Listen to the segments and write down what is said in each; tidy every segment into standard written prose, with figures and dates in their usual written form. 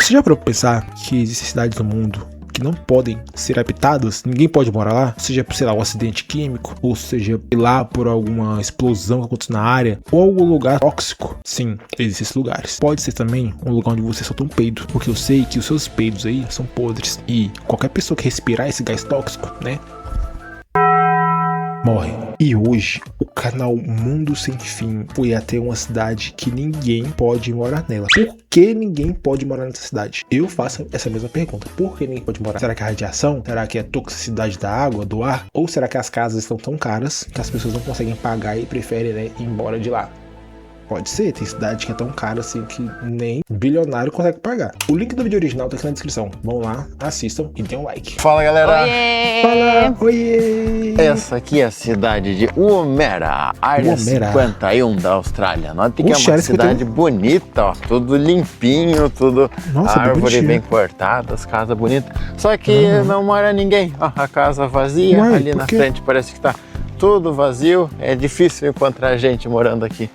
Você já parou pra pensar que existem cidades no mundo que não podem ser habitadas, ninguém pode morar lá, seja por, sei lá, um acidente químico, ou seja, lá por alguma explosão que aconteceu na área, ou algum lugar tóxico? Sim, existem esses lugares. Pode ser também um lugar onde você solta um peido, porque eu sei que os seus peidos aí são podres, e qualquer pessoa que respirar esse gás tóxico, né, morre. E hoje, o canal Mundo Sem Fim foi até uma cidade que ninguém pode morar nela. Por que ninguém pode morar nessa cidade? Eu faço essa mesma pergunta. Por que ninguém pode morar? Será que é a radiação? Será que é a toxicidade da água, do ar? Ou será que as casas estão tão caras que as pessoas não conseguem pagar e preferem, né, ir embora de lá? Pode ser, tem cidade que é tão cara assim que nem bilionário consegue pagar. O link do vídeo original tá aqui na descrição. Vão lá, assistam e dêem um like. Fala, galera! Oiê! Fala, oiê! Essa aqui é a cidade de Woomera, área 51 da Austrália. Note que é uma cidade bonita, ó, tudo limpinho, tudo. Nossa, árvore bem cortada, as casas bonitas. Só que não mora ninguém. Ó, a casa vazia, Uai, ali na frente parece que tá tudo vazio. É difícil encontrar gente morando aqui.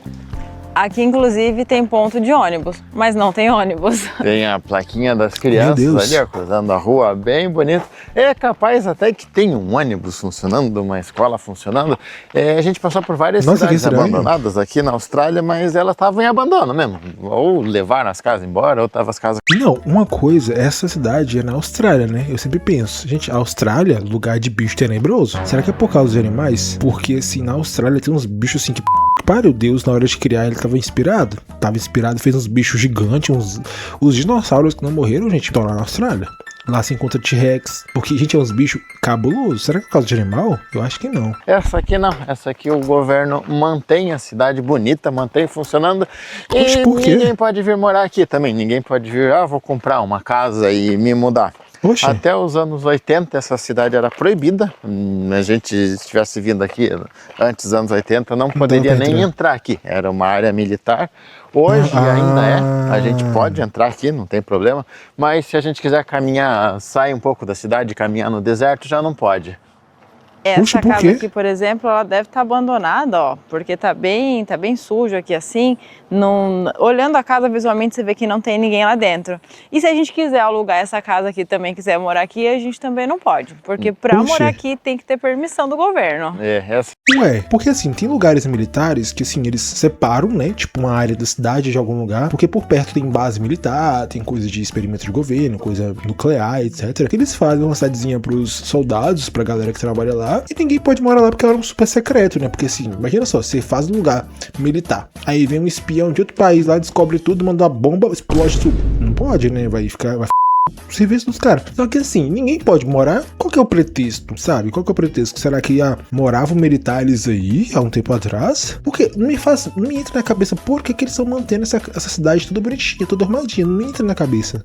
Aqui, inclusive, tem ponto de ônibus, mas não tem ônibus. Tem a plaquinha das crianças ali, ó, cruzando a rua, bem bonito. É capaz até que tem um ônibus funcionando, uma escola funcionando. A gente passou por várias cidades abandonadas aqui na Austrália, mas elas estavam em abandono mesmo. Ou levaram as casas embora, ou estavam as casas... Não, uma coisa, essa cidade é na Austrália, né? Eu sempre penso, gente, a Austrália, lugar de bicho tenebroso. Será que é por causa dos animais? Porque, assim, na Austrália tem uns bichos assim que... Para o Deus, na hora de criar, ele tava inspirado. Fez uns bichos gigantes, os dinossauros que não morreram, gente, estão lá na Austrália. Lá se encontra T-Rex, porque, gente, é uns bichos cabulosos. Será que é por causa de animal? Eu acho que não. Essa aqui não. Essa aqui o governo mantém a cidade bonita, mantém funcionando. Poxa, e por quê? Ninguém pode vir morar aqui também. Ninguém pode vir, vou comprar uma casa e me mudar. Poxa. Até os anos 80 essa cidade era proibida. A gente estivesse vindo aqui antes dos anos 80 não poderia nem entrar aqui. Era uma área militar. Hoje ainda é. A gente pode entrar aqui, não tem problema. Mas se a gente quiser caminhar, sair um pouco da cidade, caminhar no deserto, já não pode. Essa casa aqui, por exemplo, ela deve estar abandonada, ó, porque tá bem sujo aqui assim. Olhando a casa visualmente, você vê que não tem ninguém lá dentro. E se a gente quiser alugar essa casa aqui também, quiser morar aqui, a gente também não pode. Porque pra morar aqui tem que ter permissão do governo. Ué, porque assim, tem lugares militares que assim, eles separam, né, tipo uma área da cidade de algum lugar, porque por perto tem base militar, tem coisa de experimento de governo, coisa nuclear, etc. Eles fazem uma cidadezinha pros soldados, pra galera que trabalha lá, e ninguém pode morar lá porque ela é um super secreto, né? Porque assim, imagina só, você faz um lugar militar, aí vem um espião de outro país lá, descobre tudo, manda uma bomba, explode tudo. Não pode, né? Vai o serviço dos caras. Só que assim, ninguém pode morar. Qual que é o pretexto, sabe? Qual que é o pretexto? Será que moravam militares aí há um tempo atrás? Porque não me entra na cabeça por que eles estão mantendo essa cidade toda bonitinha, toda arrumadinha. Não me entra na cabeça.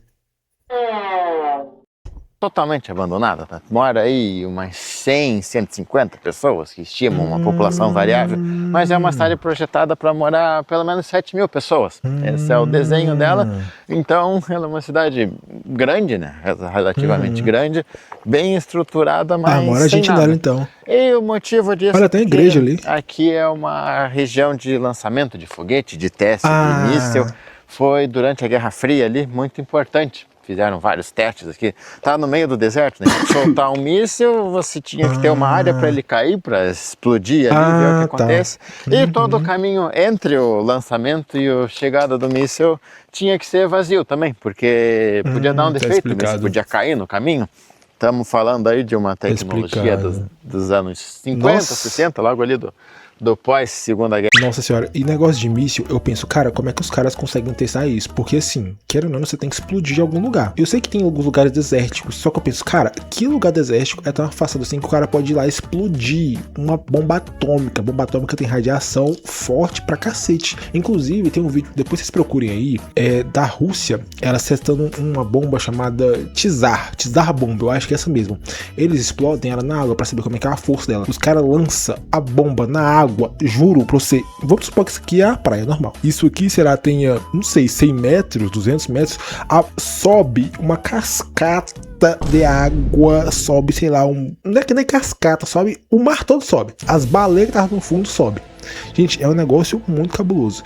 Totalmente abandonada, tá? Mora aí umas 100, 150 pessoas que estimam uma população variável, mas é uma cidade projetada para morar pelo menos 7 mil pessoas. Esse é o desenho dela. Então, ela é uma cidade grande, né? Relativamente grande, bem estruturada, mas mora gente nela, então. E o motivo disso... Olha, tem a igreja ali. Aqui é uma região de lançamento de foguete, de teste, de míssil. Foi durante a Guerra Fria ali, muito importante. Fizeram vários testes aqui. Tá no meio do deserto, né? Soltar um míssil, você tinha que ter uma área para ele cair, para explodir ali, ver o que acontece. E todo o caminho entre o lançamento e a chegada do míssil tinha que ser vazio também, porque podia dar um defeito, o míssil podia cair no caminho. Estamos falando aí de uma tecnologia dos anos 50, 60, logo ali do pós-segunda guerra. Nossa senhora, e negócio de míssil, eu penso, cara, como é que os caras conseguem testar isso? Porque assim, querendo ou não, você tem que explodir em algum lugar. Eu sei que tem alguns lugares desérticos, só que eu penso, cara, que lugar desértico é tão afastado assim que o cara pode ir lá explodir uma bomba atômica? Bomba atômica tem radiação forte pra cacete. Inclusive, tem um vídeo, depois vocês procurem aí, da Rússia, ela testando uma bomba chamada Tsar bomba, eu acho que é essa mesmo. Eles explodem ela na água pra saber como é que é a força dela. Os caras lançam a bomba na água, juro pra você. Vamos supor que isso aqui é a praia normal. Isso aqui, será, tenha, não sei, 100 metros, 200 metros, sobe uma cascata de água, sobe, sei lá, não é que nem cascata, sobe, o mar todo sobe. As baleias que estavam no fundo sobe. Gente, é um negócio muito cabuloso.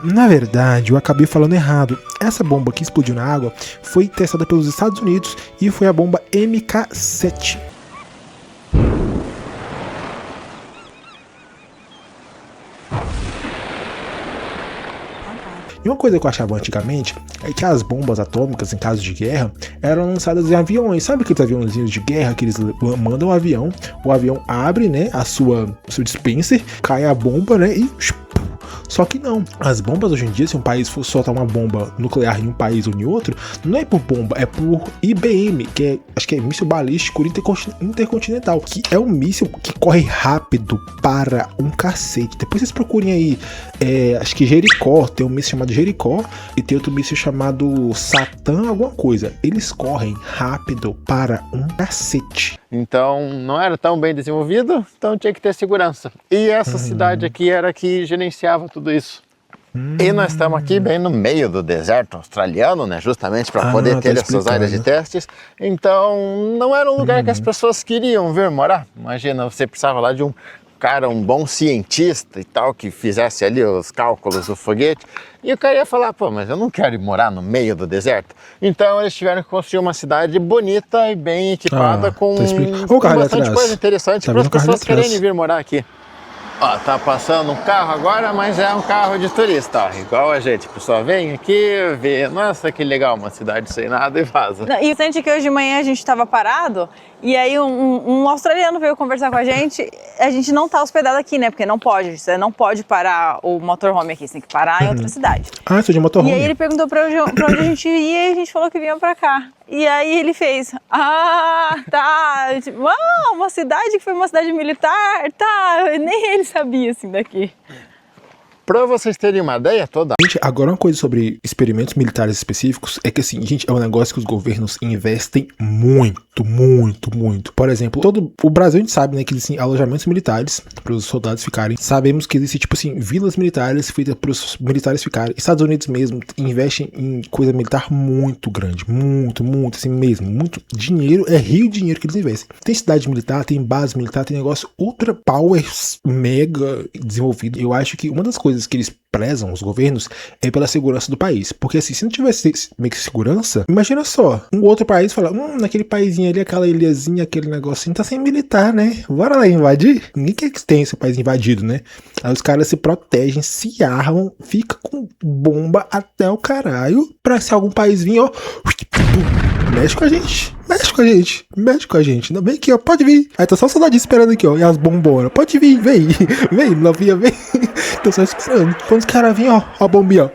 Na verdade, eu acabei falando errado. Essa bomba que explodiu na água foi testada pelos Estados Unidos e foi a bomba MK7. E uma coisa que eu achava antigamente é que as bombas atômicas, em caso de guerra, eram lançadas em aviões. Sabe aqueles aviãozinhos de guerra que eles mandam um avião, o avião abre, né, seu dispenser, cai a bomba, né, e... Só que não, as bombas hoje em dia, se um país for soltar uma bomba nuclear em um país ou em outro, não é por bomba, é por IBM, que é, acho que é míssil balístico intercontinental, que é um míssil que corre rápido para um cacete. Depois vocês procurem aí, acho que Jericó, tem um míssil chamado Jericó e tem outro míssil chamado Satã, alguma coisa. Eles correm rápido para um cacete. Então não era tão bem desenvolvido, então tinha que ter segurança. E essa cidade aqui era que gerenciava tudo isso. E nós estamos aqui bem no meio do deserto australiano, né? Justamente para poder ter essas áreas de testes. Então não era um lugar que as pessoas queriam vir morar. Imagina, você precisava lá de um cara, um bom cientista e tal, que fizesse ali os cálculos do foguete, e o cara ia falar, pô, mas eu não quero ir morar no meio do deserto. Então eles tiveram que construir uma cidade bonita e bem equipada com bastante coisa interessante para as pessoas quererem vir morar aqui. Ó, tá passando um carro agora, mas é um carro de turista, ó, igual a gente. A pessoa vem aqui, vê, nossa, que legal, uma cidade sem nada e vaza. E sente que hoje de manhã a gente estava parado, e aí um australiano veio conversar com a gente não tá hospedado aqui, né, porque não pode, você não pode parar o motorhome aqui, você tem que parar em outra cidade. Ah, isso de motorhome. E aí ele perguntou pra onde a gente ia e a gente falou que vinha pra cá. E aí ele fez, tá, tipo, uma cidade que foi uma cidade militar, tá, nem ele sabia assim daqui. Pra vocês terem uma ideia toda. Gente, agora uma coisa sobre experimentos militares específicos é que assim, gente, é um negócio que os governos investem muito, muito, muito. Por exemplo, todo o Brasil a gente sabe, né, que existem alojamentos militares para os soldados ficarem. Sabemos que existem, tipo assim, vilas militares feitas para os militares ficarem. Estados Unidos mesmo investem em coisa militar muito grande, muito, muito, assim mesmo. Muito dinheiro, é rio de dinheiro que eles investem. Tem cidade militar, tem base militar, tem negócio ultra power, mega desenvolvido. Eu acho que uma das coisas que eles prezam, os governos, é pela segurança do país. Porque assim, se não tivesse meio que segurança, imagina só, um outro país fala, naquele paísinho ali, aquela ilhazinha, aquele negocinho, tá sem militar, né? Bora lá invadir? Ninguém quer que tenha esse país invadido, né? Aí os caras se protegem, se armam, fica com bomba até o caralho, pra se algum país vir, ó, mexe com a gente. Mexe com a gente, mexe com a gente. Não, vem aqui, ó, pode vir. Aí tá só o soldadinho esperando aqui, ó. E as bombonas. Pode vir, vem. Vem, novinha, vem. Tô só esperando. Quando os caras vêm, ó, a bombinha, ó.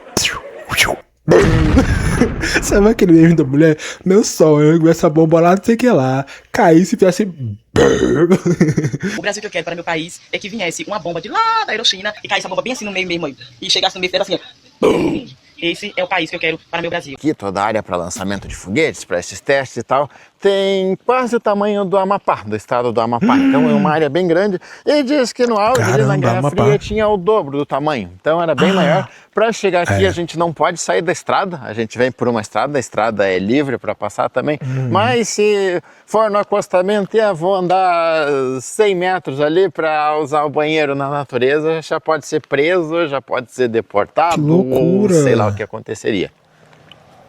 Sabe aquele meme da mulher? Meu sonho, essa bomba lá, não sei o que lá. Caísse e fizesse. O Brasil que eu quero para meu país é que viesse uma bomba de lá da Hiroshima e caísse a bomba bem assim no meio mesmo aí. E chegasse no meio e fizesse assim, ó. Esse é o país que eu quero para meu Brasil. Aqui toda a área para lançamento de foguetes, para esses testes e tal, tem quase o tamanho do Amapá, do estado do Amapá. Então é uma área bem grande. E diz que no auge, na Guerra Fria, tinha o dobro do tamanho. Então era bem maior. Para chegar aqui, a gente não pode sair da estrada. A gente vem por uma estrada, a estrada é livre para passar também. Mas se for no acostamento, vou andar 100 metros ali para usar o banheiro na natureza, já pode ser preso, já pode ser deportado, ou sei lá o que aconteceria.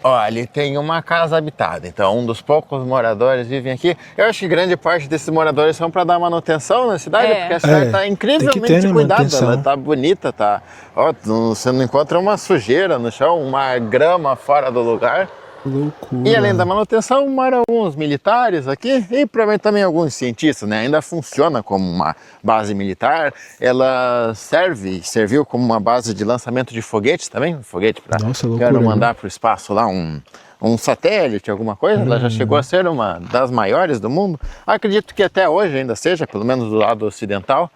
Olha, ali tem uma casa habitada, então um dos poucos moradores vivem aqui. Eu acho que grande parte desses moradores são para dar manutenção na cidade, porque a cidade está incrivelmente cuidada, ela está bonita, tá. Ó, você não encontra uma sujeira no chão, uma grama fora do lugar. Loucura. E além da manutenção, moram alguns militares aqui e provavelmente também alguns cientistas, né? Ainda funciona como uma base militar, ela serviu como uma base de lançamento de foguetes também, um foguete para mandar para o espaço lá um satélite, alguma coisa, ela já chegou a ser uma das maiores do mundo. Acredito que até hoje ainda seja, pelo menos do lado ocidental.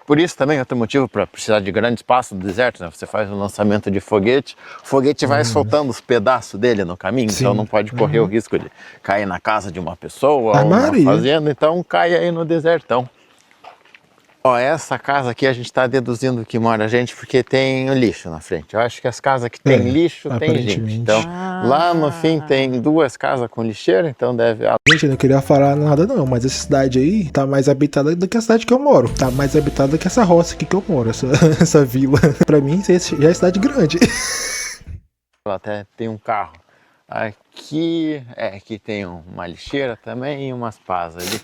Por isso também outro motivo para precisar de grande espaço do deserto, né? Você faz um lançamento de foguete, o foguete vai soltando os pedaços dele no caminho, então não pode correr o risco de cair na casa de uma pessoa ou na fazenda, então cai aí no desertão. Ó, essa casa aqui a gente tá deduzindo que mora gente porque tem lixo na frente. Eu acho que as casas que tem lixo tem gente. Então, lá no fim tem 2 casas com lixeira, então deve... Gente, eu não queria falar nada não, mas essa cidade aí tá mais habitada do que a cidade que eu moro. Tá mais habitada do que essa roça aqui que eu moro, essa vila. Pra mim, isso já é cidade grande. Ela até tem um carro. Aqui tem uma lixeira também e umas pás ali.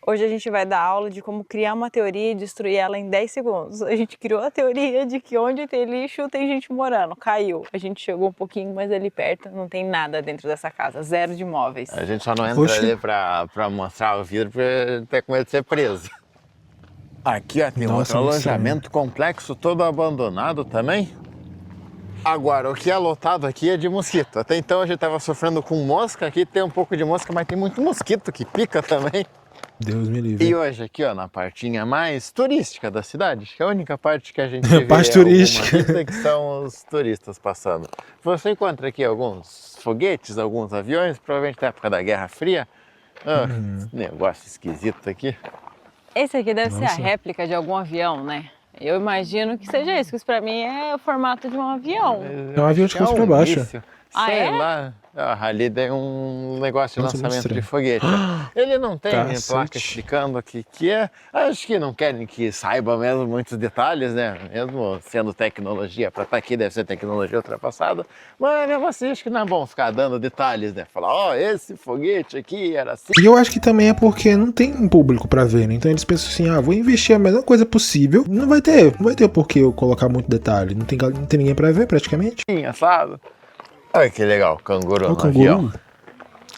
Hoje a gente vai dar aula de como criar uma teoria e destruir ela em 10 segundos. A gente criou a teoria de que onde tem lixo tem gente morando. Caiu. A gente chegou um pouquinho mais ali perto, não tem nada dentro dessa casa, 0 de móveis. A gente só não entra ali pra mostrar o vidro pra ter com medo de ser preso. Aqui ó, tem outro alojamento complexo todo abandonado também. Agora, o que é lotado aqui é de mosquito. Até então a gente tava sofrendo com mosca, aqui tem um pouco de mosca, mas tem muito mosquito que pica também. Deus me livre. E hoje aqui, ó, na partinha mais turística da cidade, acho que é a única parte que a gente vê parte turística vista, que são os turistas passando. Você encontra aqui alguns foguetes, alguns aviões, provavelmente na época da Guerra Fria. Esse negócio esquisito aqui. Esse aqui deve ser a réplica de algum avião, né? Eu imagino que seja isso, que isso pra mim é o formato de um avião. É um avião de cabeça pra baixo. Sei lá. Ali tem um negócio de lançamento de foguete. Ele não tem placa explicando o que é. Acho que não querem que saiba mesmo muitos detalhes, né? Mesmo sendo tecnologia, para estar aqui deve ser tecnologia ultrapassada. Mas mesmo assim, acho que não é bom ficar dando detalhes, né? Falar, ó, esse foguete aqui era assim. E eu acho que também é porque não tem um público pra ver, né? Então eles pensam assim, vou investir a melhor coisa possível. Não vai ter por que eu colocar muito detalhe. Não tem ninguém pra ver praticamente. Sim, assado. Olha que legal, canguru no avião.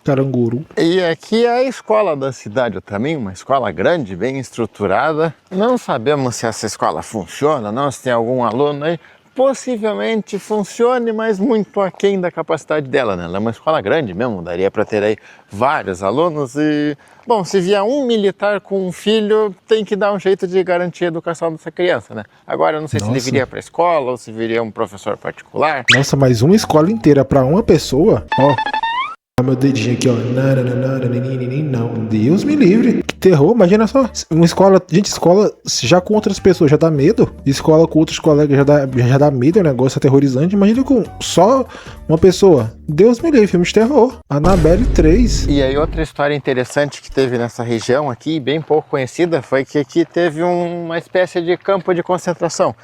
Caranguru. E aqui é a escola da cidade também, uma escola grande, bem estruturada. Não sabemos se essa escola funciona, não, se tem algum aluno aí. Possivelmente funcione, mas muito aquém da capacidade dela, né? Ela é uma escola grande mesmo, daria para ter aí vários alunos e... Bom, se vier um militar com um filho, tem que dar um jeito de garantir a educação dessa criança, né? Agora, eu não sei se ele viria para a escola ou se viria um professor particular. Nossa, mas uma escola inteira para uma pessoa? Ó, meu dedinho aqui, ó. Não, Deus me livre. Que terror, imagina só. Uma escola, gente, escola já com outras pessoas já dá medo. Escola com outros colegas já dá medo, é um negócio aterrorizante. Imagina com só uma pessoa. Deus me livre, filme de terror. Annabelle 3. E aí outra história interessante que teve nessa região aqui, bem pouco conhecida, foi que aqui teve uma espécie de campo de concentração.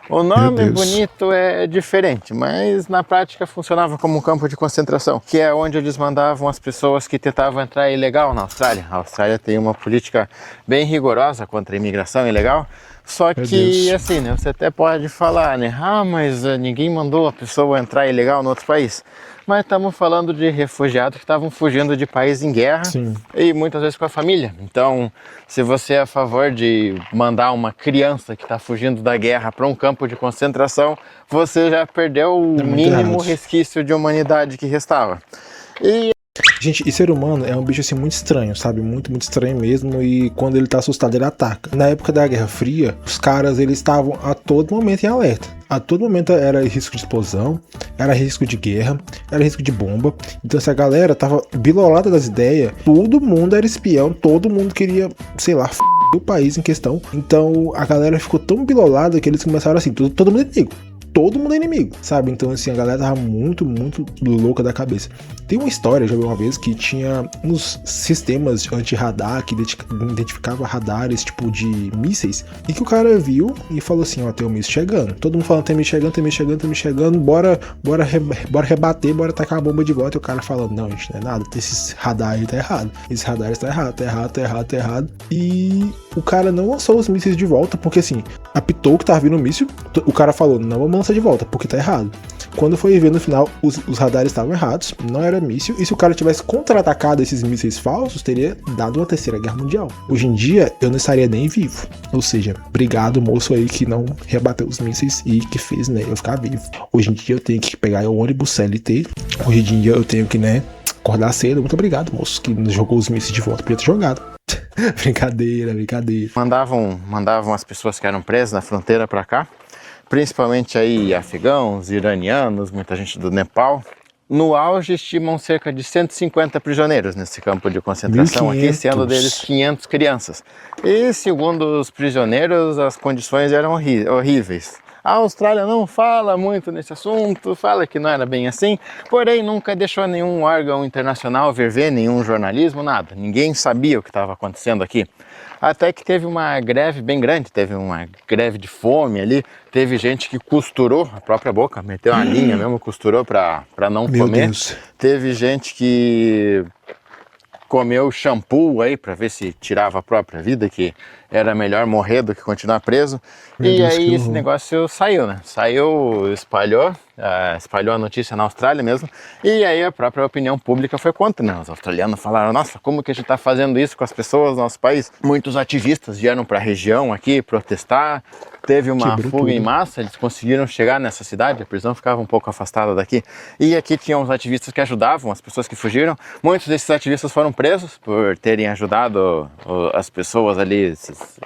O nome bonito é diferente, mas na prática funcionava como um campo de concentração, que é onde eles mandavam as pessoas que tentavam entrar ilegal na Austrália. A Austrália tem uma política bem rigorosa contra a imigração ilegal, só que assim, né, você até pode falar, né, mas ninguém mandou a pessoa entrar ilegal no outro país. Mas estamos falando de refugiados que estavam fugindo de país em guerra. Sim. E muitas vezes com a família. Então, se você é a favor de mandar uma criança que está fugindo da guerra para um campo de concentração, você já perdeu o mínimo resquício de humanidade que restava. Gente, e ser humano é um bicho assim muito estranho, sabe? Muito estranho mesmo, e quando ele tá assustado ele ataca. Na época da Guerra Fria, os caras eles estavam a todo momento em alerta. A todo momento era risco de explosão, era risco de guerra, era risco de bomba. Então essa galera tava bilolada das ideias, todo mundo era espião, todo mundo queria, sei lá, o país em questão. Então a galera ficou tão bilolada que eles começaram assim, todo mundo é inimigo. Todo mundo é inimigo, sabe? Então, assim, a galera tava muito louca da cabeça. Tem uma história, já vi uma vez, que tinha uns sistemas anti-radar que identificava radares, tipo, de mísseis, e que o cara viu e falou assim, ó, tem um míssil chegando. Todo mundo falando, tem míssil chegando, bora rebater, bora tacar a bomba de volta. E o cara falando, não, gente, não é nada, esse radar aí tá errado. Esse radar está errado. E o cara não lançou os mísseis de volta, porque, assim, apitou que tava vindo o míssil, o cara falou, não vamos lançar de volta, porque tá errado. Quando foi ver no final, os radares estavam errados, não era míssil, e se o cara tivesse contra-atacado esses mísseis falsos, teria dado uma terceira guerra mundial. Hoje em dia, eu não estaria nem vivo. Ou seja, obrigado, moço aí que não rebateu os mísseis e que fez, né, eu ficar vivo. Hoje em dia eu tenho que pegar o ônibus CLT, hoje em dia eu tenho que, né, acordar cedo. Muito obrigado, moço, que jogou os mísseis de volta, podia ter jogado. Brincadeira. Mandavam as pessoas que eram presas na fronteira pra cá, principalmente aí afegãos, iranianos, muita gente do Nepal. No auge, estimam cerca de 150 prisioneiros nesse campo de concentração 1.500. aqui, sendo deles 500 crianças. E, segundo os prisioneiros, as condições eram horríveis. A Austrália não fala muito nesse assunto, fala que não era bem assim, porém nunca deixou nenhum órgão internacional vir ver, nenhum jornalismo, nada. Ninguém sabia o que estava acontecendo aqui. Até que teve uma greve bem grande, teve uma greve de fome ali, teve gente que costurou a própria boca, meteu uma linha mesmo, costurou para não Meu comer. Deus. Teve gente que comeu shampoo aí para ver se tirava a própria vida, que era melhor morrer do que continuar preso. Meu e Deus, aí que esse horror. negócio saiu, né? Saiu, espalhou a notícia na Austrália mesmo, e aí a própria opinião pública foi contra, né? Os australianos falaram, nossa, como que a gente está fazendo isso com as pessoas no nosso país? Muitos ativistas vieram para a região aqui protestar, teve uma Quebrou fuga em tudo. massa, eles conseguiram chegar nessa cidade, a prisão ficava um pouco afastada daqui, e aqui tinham os ativistas que ajudavam as pessoas que fugiram. Muitos desses ativistas foram presos por terem ajudado as pessoas ali,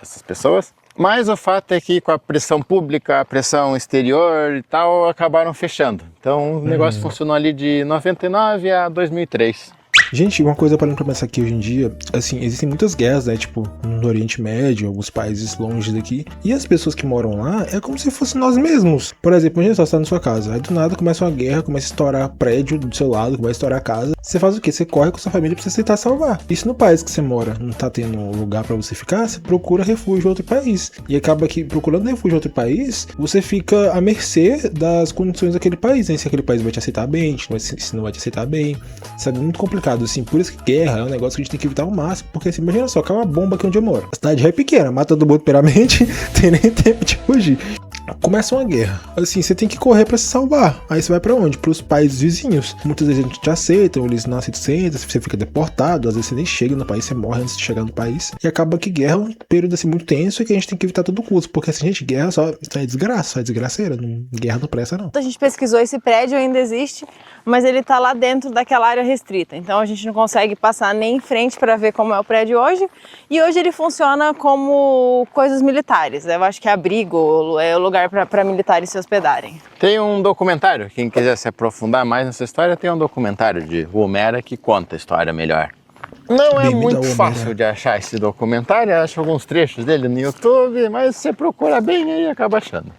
essas pessoas. Mas o fato é que com a pressão pública, a pressão exterior e tal, acabaram fechando. Então o negócio funcionou ali de 99 a 2003. Gente, uma coisa para pensar aqui hoje em dia, assim, existem muitas guerras, né, tipo, no Oriente Médio, alguns países longe daqui, e as pessoas que moram lá é como se fossem nós mesmos. Por exemplo, imagina só, você tá na sua casa, aí do nada começa uma guerra, começa a estourar prédio do seu lado, começa a estourar casa, você faz o quê? Você corre com sua família pra você tentar salvar. E se no país que você mora não tá tendo lugar pra você ficar, você procura refúgio em outro país. E acaba que, procurando refúgio em outro país, você fica à mercê das condições daquele país, né? Se aquele país vai te aceitar bem, se não vai te aceitar bem, sabe? Muito complicado, assim. Por isso que guerra é um negócio que a gente tem que evitar ao máximo, porque assim, imagina só, cai uma bomba aqui onde eu moro. A cidade já é pequena, mata todo mundo primeiramente, tem nem tempo de fugir. Começa uma guerra, assim, você tem que correr pra se salvar. Aí você vai pra onde? Pros países vizinhos. Muitas vezes a gente te aceita, eles não aceitam, você fica deportado, às vezes você nem chega no país, você morre antes de chegar no país. E acaba que guerra é um período assim muito tenso e que a gente tem que evitar a todo custo, porque assim, gente, guerra só é desgraça, só é desgraceira, guerra não presta não. A gente pesquisou, esse prédio ainda existe, mas ele tá lá dentro daquela área restrita, então a gente não consegue passar nem em frente para ver como é o prédio hoje, e hoje ele funciona como coisas militares, eu acho que é abrigo, é o lugar para militares se hospedarem. Tem um documentário, quem quiser se aprofundar mais nessa história, tem um documentário de Homera que conta a história melhor. Não é muito fácil de achar esse documentário, acho alguns trechos dele no YouTube, mas você procura bem aí acaba achando.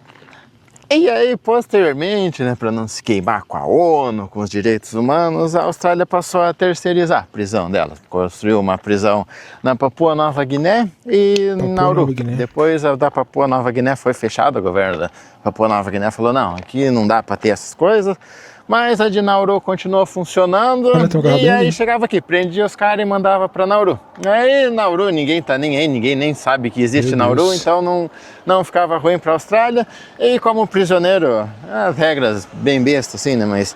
E aí, posteriormente, né, para não se queimar com a ONU, com os direitos humanos, a Austrália passou a terceirizar a prisão dela. Construiu uma prisão na Papua Nova Guiné e Nauru. Depois a da Papua Nova Guiné foi fechada, o governo da Papua Nova Guiné falou, não, aqui não dá para ter essas coisas. Mas a de Nauru continuou funcionando e aí chegava aqui, prendia os caras e mandava para Nauru. Aí Nauru, ninguém tá nem aí, ninguém nem sabe que existe Nauru, então não ficava ruim para a Austrália. E como prisioneiro, as regras bem bestas assim, né? Mas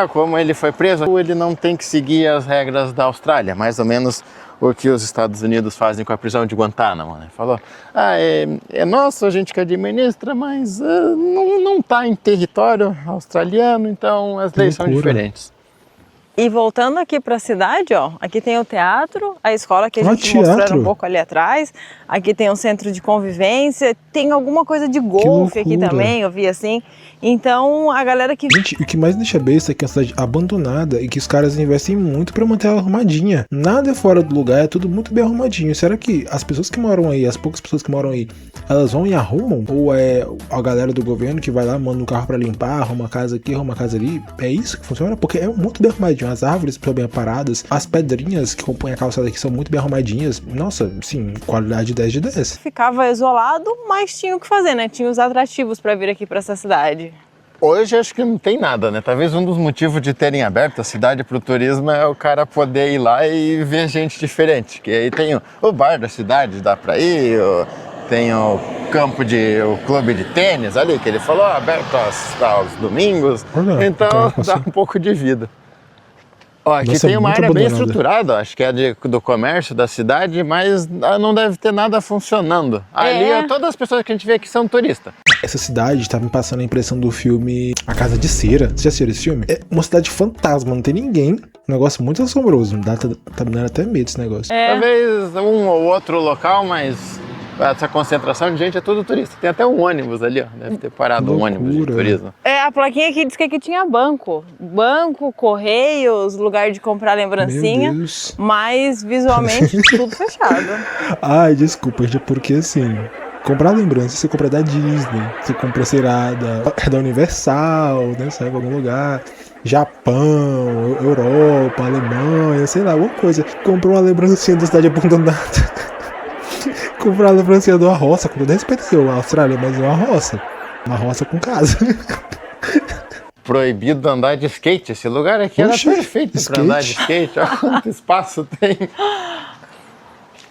como ele foi preso, ele não tem que seguir as regras da Austrália, mais ou menos o que os Estados Unidos fazem com a prisão de Guantánamo, né? Falou, é nosso, a gente que administra, mas não está em território australiano, então as leis são diferentes. E voltando aqui para a cidade, ó, aqui tem o teatro, a escola que a gente mostrou um pouco ali atrás, aqui tem um centro de convivência, tem alguma coisa de golfe aqui também, eu vi assim. Então, a galera que... Gente, o que mais deixa besta é que é uma cidade abandonada e que os caras investem muito pra manter ela arrumadinha. Nada é fora do lugar, é tudo muito bem arrumadinho. Será que as pessoas que moram aí, as poucas pessoas que moram aí, elas vão e arrumam? Ou é a galera do governo que vai lá, manda um carro pra limpar, arruma a casa aqui, arruma a casa ali? É isso que funciona? Porque é muito bem arrumadinho. As árvores estão bem aparadas, as pedrinhas que compõem a calçada aqui são muito bem arrumadinhas. Nossa, sim, qualidade 10 de 10. Ficava isolado, mas tinha o que fazer, né? Tinha os atrativos pra vir aqui pra essa cidade. Hoje acho que não tem nada, né? Talvez um dos motivos de terem aberto a cidade para o turismo é o cara poder ir lá e ver gente diferente. Que aí tem o bar da cidade, dá para ir, tem o clube de tênis ali, que ele falou, aberto aos domingos. Então dá um pouco de vida. Ó, aqui tem uma área bem estruturada, acho que é do comércio da cidade, mas não deve ter nada funcionando. Ali, todas as pessoas que a gente vê aqui são turistas. Essa cidade tá me passando a impressão do filme A Casa de Cera. Você já assistiu esse filme? É uma cidade fantasma, não tem ninguém. Um negócio muito assombroso. Tá me dando até medo esse negócio. Talvez um ou outro local, mas essa concentração de gente é tudo turista. Tem até um ônibus ali, ó. Deve ter parado um ônibus de turismo. A plaquinha aqui diz que aqui tinha banco. Banco, correios, lugar de comprar lembrancinha. Mas visualmente tudo fechado. Ai, desculpa, gente, porque assim... Comprar lembrança, você compra da Disney, você compra, sei lá, da Universal, né, sabe, algum lugar, Japão, Europa, Alemanha, sei lá, alguma coisa. Comprou uma lembrancinha da cidade abandonada. Comprou uma lembrancinha de uma roça, com todo respeito a Austrália, mas é uma roça com casa. Proibido andar de skate, esse lugar aqui era perfeito para andar de skate, olha quanto espaço tem.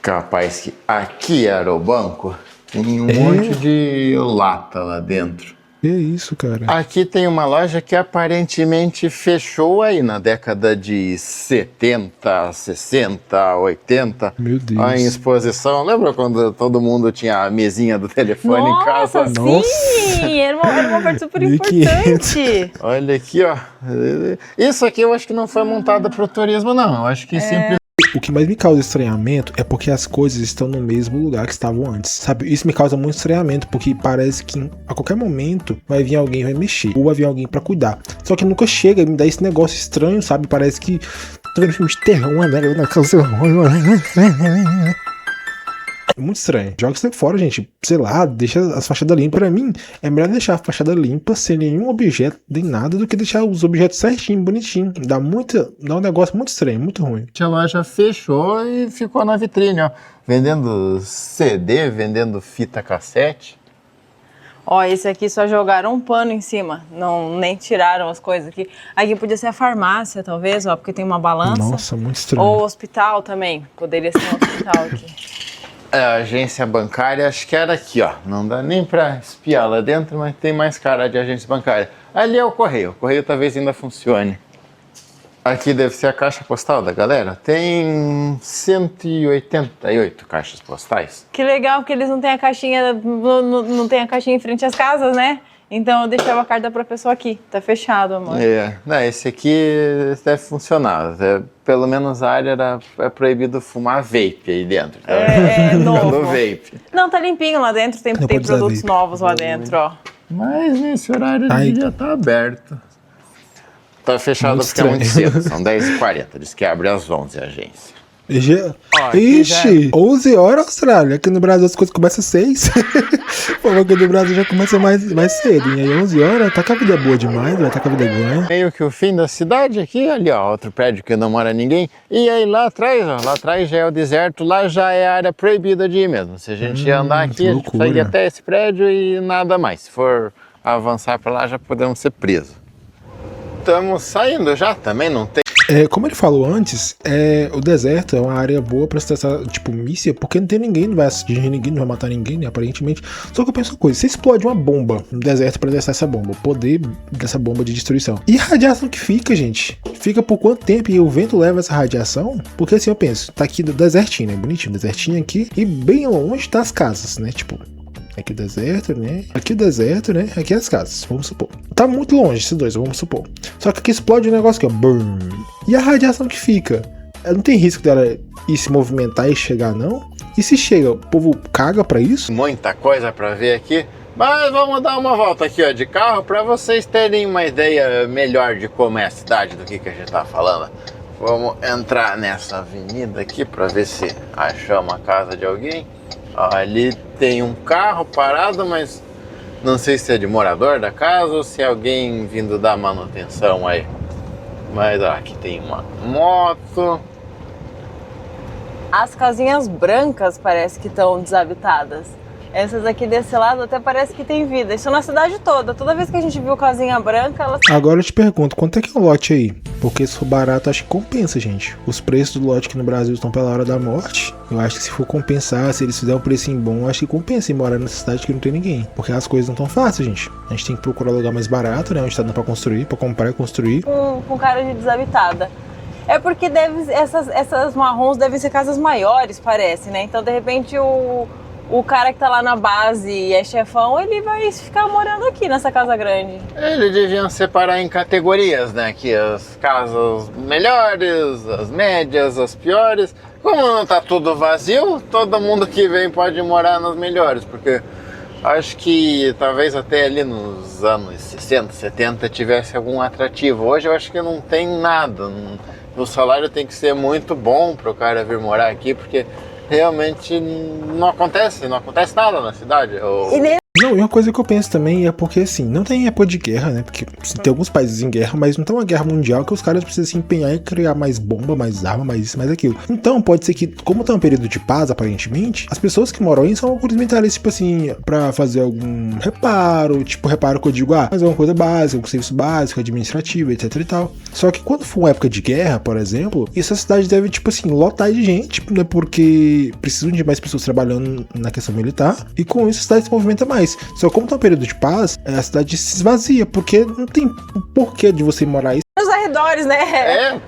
Capaz que aqui era o banco. Tem um monte de lata lá dentro. Que isso, cara? Aqui tem uma loja que aparentemente fechou aí na década de 70, 60, 80. Meu Deus. Em exposição. Lembra quando todo mundo tinha a mesinha do telefone em casa? Sim! Era uma parte super importante. Olha aqui, ó. Isso aqui eu acho que não foi montada para o turismo, não. Eu acho que simplesmente... O que mais me causa estranhamento é porque as coisas estão no mesmo lugar que estavam antes, sabe? Isso me causa muito estranhamento, porque parece que a qualquer momento vai vir alguém e vai mexer, ou vai vir alguém pra cuidar. Só que nunca chega, me dá esse negócio estranho, sabe? Parece que tô vendo filme de terror, né? Na casa. É muito estranho. Joga isso fora, gente. Sei lá, deixa as fachadas limpas. Pra mim, é melhor deixar a fachada limpa, sem nenhum objeto, nem nada, do que deixar os objetos certinho, bonitinho. Dá um negócio muito estranho, muito ruim. A loja fechou e ficou na vitrine, ó. Vendendo CD, vendendo fita cassete. Ó, esse aqui só jogaram um pano em cima, nem tiraram as coisas aqui. Aqui podia ser a farmácia, talvez, ó, porque tem uma balança. Nossa, muito estranho. Ou o hospital também, poderia ser um hospital aqui. A agência bancária, acho que era aqui, ó. Não dá nem pra espiar lá dentro, mas tem mais cara de agência bancária. Ali é o correio talvez ainda funcione. Aqui deve ser a caixa postal da galera. Tem 188 caixas postais. Que legal, porque eles não têm a caixinha, não tem a caixinha em frente às casas, né? Então eu deixava a carta pra pessoa aqui. Tá fechado, amor. Esse aqui deve funcionar. Pelo menos a área é proibido fumar vape aí dentro. Tá? É novo. Vape. Não, tá limpinho lá dentro, tem produtos novos lá dentro, ó. Mas nesse horário já tá aberto. Tá fechado muito porque é muito cedo, são 10h40. Diz que abre às 11 a agência. Ixi, 11 horas, Austrália. Aqui no Brasil as coisas começam às 6. Pô, aqui no Brasil já começa mais cedo. E aí 11 horas, tá com a vida boa demais, vai tá com a vida ganha. Meio que o fim da cidade aqui, ali ó, outro prédio que não mora ninguém. E aí lá atrás, ó, lá atrás já é o deserto, lá já é a área proibida de ir mesmo. Se a gente andar aqui, a gente consegue ir até esse prédio e nada mais. Se for avançar pra lá, já podemos ser presos. Estamos saindo já, também não tem... Como ele falou antes, o deserto é uma área boa pra se testar, tipo, míssil, porque não tem ninguém, não vai atingir ninguém, não vai matar ninguém, né, aparentemente. Só que eu penso uma coisa, se explode uma bomba no deserto pra testar essa bomba, o poder dessa bomba de destruição. E a radiação que fica, gente? Fica por quanto tempo? E o vento leva essa radiação? Porque assim, eu penso, tá aqui desertinho, né, bonitinho, desertinho aqui, e bem longe das casas, né, tipo... Aqui o deserto, né? Aqui o deserto, né? Aqui as casas, vamos supor. Tá muito longe esses dois, vamos supor. Só que aqui explode um negócio aqui, ó. Brum. E a radiação que fica? Não tem risco dela ir se movimentar e chegar, não? E se chega, o povo caga pra isso? Muita coisa pra ver aqui. Mas vamos dar uma volta aqui, ó, de carro pra vocês terem uma ideia melhor de como é a cidade, do que a gente tá falando. Vamos entrar nessa avenida aqui pra ver se achamos a casa de alguém. Ali tem um carro parado, mas não sei se é de morador da casa ou se é alguém vindo dar manutenção aí. Mas aqui tem uma moto. As casinhas brancas parece que estão desabitadas. Essas aqui desse lado até parece que tem vida. Isso na cidade toda. Toda vez que a gente viu casinha branca, elas... Agora eu te pergunto, quanto é que é o lote aí? Porque se for barato, acho que compensa, gente. Os preços do lote aqui no Brasil estão pela hora da morte. Eu acho que se for compensar, se eles fizerem um precinho bom, acho que compensa em morar nessa cidade que não tem ninguém. Porque as coisas não tão fáceis, gente. A gente tem que procurar um lugar mais barato, né? Onde tá dando pra construir, pra comprar e construir. Com cara de desabitada. É porque essas marrons devem ser casas maiores, parece, né? Então, de repente, o o cara que tá lá na base e é chefão, ele vai ficar morando aqui nessa casa grande. Eles deviam separar em categorias, né? Que as casas melhores, as médias, as piores. Como não tá tudo vazio, todo mundo que vem pode morar nas melhores, porque acho que talvez até ali nos anos 60, 70 tivesse algum atrativo. Hoje eu acho que não tem nada. O salário tem que ser muito bom para o cara vir morar aqui, porque realmente não acontece nada na cidade. Não, e uma coisa que eu penso também é porque, assim, não tem época de guerra, né? Porque assim, tem alguns países em guerra, mas não tem uma guerra mundial que os caras precisam se empenhar em criar mais bomba, mais arma, mais isso, mais aquilo. Então, pode ser que, como tá um período de paz, aparentemente, as pessoas que moram aí são alguns militares, tipo assim, pra fazer algum reparo, tipo, reparo que eu digo, fazer uma coisa básica, um serviço básico, administrativo, etc e tal. Só que quando for uma época de guerra, por exemplo, essa cidade deve, tipo assim, lotar de gente, né? Porque precisam de mais pessoas trabalhando na questão militar, e com isso a cidade se movimenta mais. Só como tá um período de paz, a cidade se esvazia, porque não tem porquê de você morar aí. Nos arredores, né?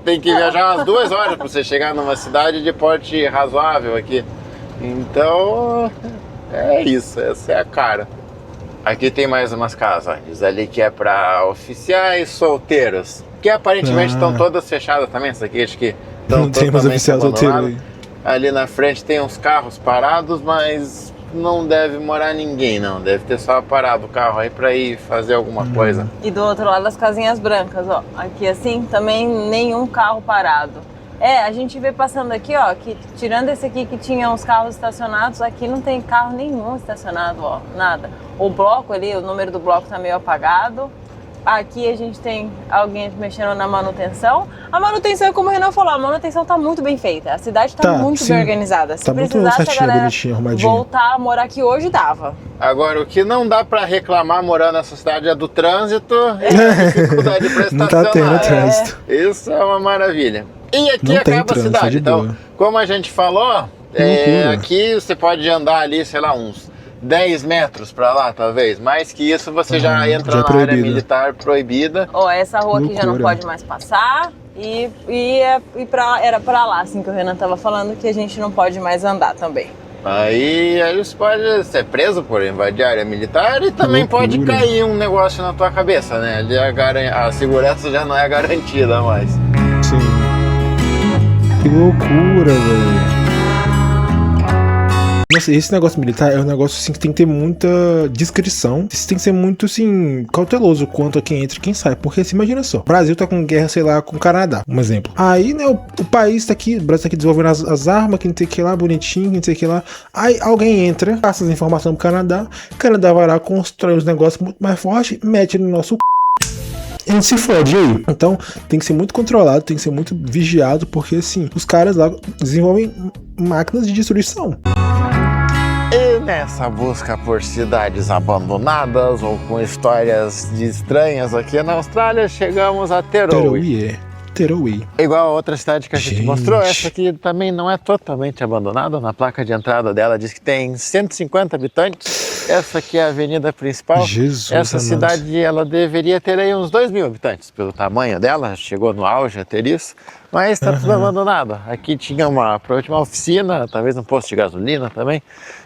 Tem que viajar umas 2 horas pra você chegar numa cidade de porte razoável aqui. Então, é isso, essa é a cara. Aqui tem mais umas casas, diz ali que é pra oficiais solteiros, que aparentemente estão todas fechadas também, essa aqui acho que não tem mais oficial solteiro aí. Ali na frente tem uns carros parados, mas não deve morar ninguém, não. Deve ter só parado o carro aí pra ir fazer alguma coisa. E do outro lado as casinhas brancas, ó. Aqui assim, também nenhum carro parado. A gente vê passando aqui, ó, que tirando esse aqui que tinha uns carros estacionados, aqui não tem carro nenhum estacionado, ó, nada. O bloco ali, o número do bloco tá meio apagado. Aqui a gente tem alguém mexendo na manutenção. A manutenção, como o Renan falou, a manutenção tá muito bem feita. A cidade tá muito bem organizada. Se precisasse a galera voltar a morar aqui hoje, dava. Agora, o que não dá pra reclamar morando nessa cidade é do trânsito e a dificuldade pra estacionar. Não tá tendo trânsito. Isso é uma maravilha. E aqui não acaba a cidade. Então, boa. como a gente falou, aqui você pode andar ali, sei lá, uns 10 metros pra lá, talvez. Mais que isso, você já entra na área militar proibida. Essa rua aqui já não pode mais passar. Era pra lá, assim, que o Renan tava falando, que a gente não pode mais andar também. Aí você pode ser preso por invadir a área militar e também pode cair um negócio na tua cabeça, né? Ali a segurança já não é garantida mais. Sim. Que loucura, velho. Nossa, esse negócio militar é um negócio assim que tem que ter muita discrição. Você tem que ser muito, assim, cauteloso quanto a quem entra e quem sai. Porque, assim, imagina só, o Brasil tá com guerra, sei lá, com o Canadá, um exemplo. Aí, né, o país tá aqui, o Brasil tá aqui desenvolvendo as armas, que não sei o que lá, bonitinho, que não sei o que lá. Aí alguém entra, passa as informações pro Canadá, o Canadá vai lá, constrói os negócios muito mais fortes, mete no nosso a gente se fode aí. Então tem que ser muito controlado, tem que ser muito vigiado, porque assim, os caras lá desenvolvem máquinas de destruição. E nessa busca por cidades abandonadas ou com histórias estranhas aqui na Austrália, chegamos a Terowie. Igual a outra cidade que a gente mostrou, essa aqui também não é totalmente abandonada. Na placa de entrada dela diz que tem 150 habitantes. Essa aqui é a avenida principal. Essa cidade ela deveria ter aí uns 2.000 habitantes pelo tamanho dela, chegou no auge a ter isso, mas está tudo abandonado. Aqui tinha uma oficina, talvez um posto de gasolina também,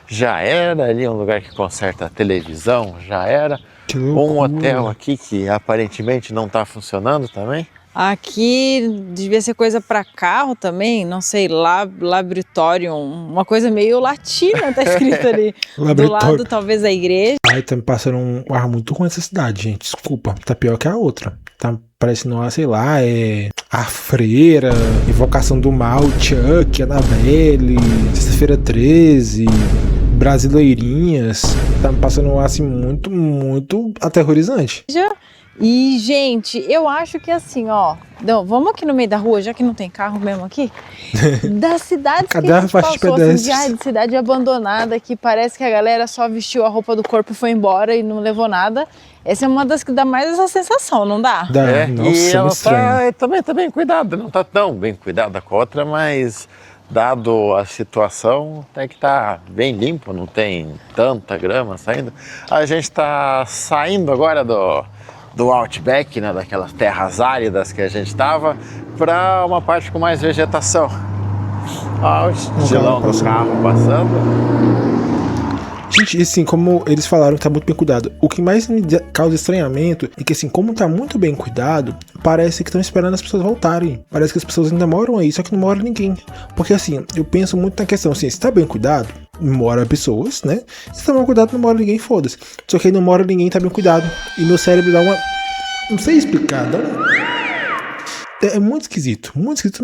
já era ali um lugar que conserta a televisão, já era. Um hotel aqui que aparentemente não está funcionando também. Aqui devia ser coisa para carro também, não sei, Laboratorium, uma coisa meio latina, tá escrito ali. Do lado, talvez, a igreja. Ai, tá me passando um ar muito ruim essa cidade, gente, desculpa, tá pior que a outra. Tá parecendo, sei lá, a Freira, Invocação do Mal, Chuck, Annabelle, Sexta-feira 13, Brasileirinhas. Tá me passando um ar, assim, muito, muito aterrorizante. E, gente, eu acho que assim, ó, não, vamos aqui no meio da rua, já que não tem carro mesmo aqui, das cidades que a gente passou, assim, de cidade abandonada, que parece que a galera só vestiu a roupa do corpo e foi embora e não levou nada. Essa é uma das que dá mais essa sensação, não dá? Dá, nossa, e ela tá bem cuidada, não tá tão bem cuidada com a outra, mas dado a situação, até que tá bem limpo, não tem tanta grama saindo. A gente tá saindo agora do Outback, né, daquelas terras áridas que a gente estava, para uma parte com mais vegetação. Olha o estilão do carro passando. Gente, assim, como eles falaram que tá muito bem cuidado, o que mais me causa estranhamento é que, assim, como tá muito bem cuidado, parece que estão esperando as pessoas voltarem. Parece que as pessoas ainda moram aí, só que não mora ninguém. Porque, assim, eu penso muito na questão, assim, se tá bem cuidado, mora pessoas, né? Se tá bem cuidado, não mora ninguém, foda-se. Só que aí não mora ninguém, tá bem cuidado. E meu cérebro dá uma... Não sei explicar, dá É muito esquisito